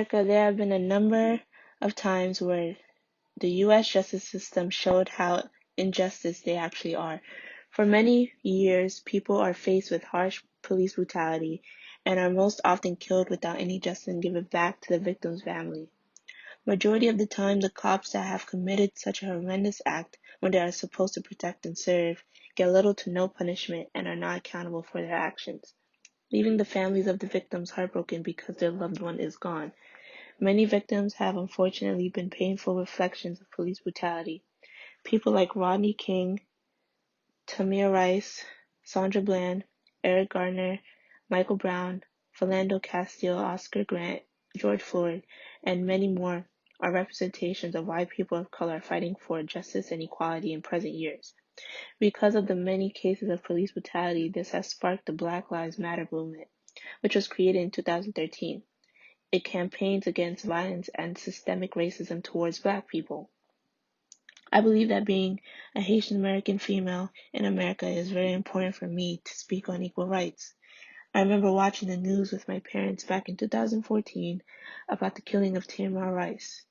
America, there have been a number of times where the U.S. justice system showed how injustice they actually are. For many years, people are faced with harsh police brutality and are most often killed without any justice given back to the victim's family. Majority of the time, the cops that have committed such a horrendous act when they are supposed to protect and serve get little to no punishment and are not accountable for their actions, leaving the families of the victims heartbroken because their loved one is gone. Many victims have unfortunately been painful reflections of police brutality. People like Rodney King, Tamir Rice, Sandra Bland, Eric Garner, Michael Brown, Philando Castile, Oscar Grant, George Floyd, and many more are representations of why people of color are fighting for justice and equality in present years. Because of the many cases of police brutality, this has sparked the Black Lives Matter movement, which was created in 2013. It campaigns against violence and systemic racism towards Black people. I believe that being a Haitian American female in America is very important for me to speak on equal rights. I remember watching the news with my parents back in 2014 about the killing of Tamir Rice.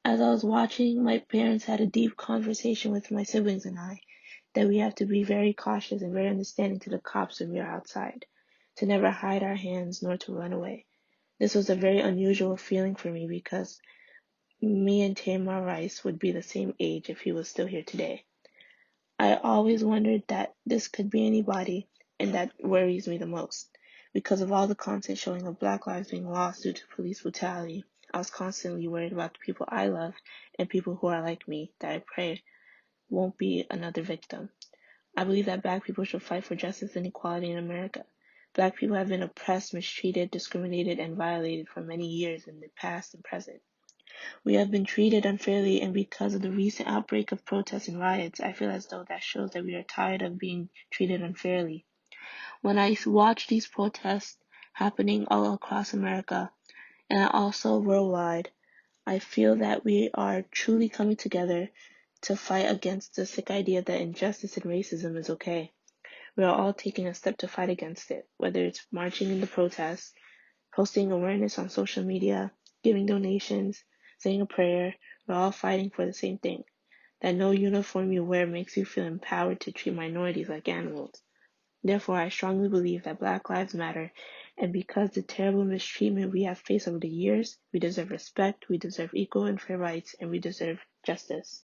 As I was watching, my parents had a deep conversation with my siblings and I that we have to be very cautious and very understanding to the cops when we are outside, to never hide our hands nor to run away. This was a very unusual feeling for me because me and Tamir Rice would be the same age if he was still here today. I always wondered that this could be anybody, and that worries me the most. Because of all the content showing of Black lives being lost due to police brutality, I was constantly worried about the people I love and people who are like me that I pray won't be another victim. I believe that Black people should fight for justice and equality in America. Black people have been oppressed, mistreated, discriminated, and violated for many years in the past and present. We have been treated unfairly, and because of the recent outbreak of protests and riots, I feel as though that shows that we are tired of being treated unfairly. When I watch these protests happening all across America and also worldwide, I feel that we are truly coming together to fight against the sick idea that injustice and racism is okay. We are all taking a step to fight against it, whether it's marching in the protests, posting awareness on social media, giving donations, saying a prayer. We're all fighting for the same thing, that no uniform you wear makes you feel empowered to treat minorities like animals. Therefore, I strongly believe that Black Lives Matter, and because the terrible mistreatment we have faced over the years, we deserve respect, we deserve equal and fair rights, and we deserve justice.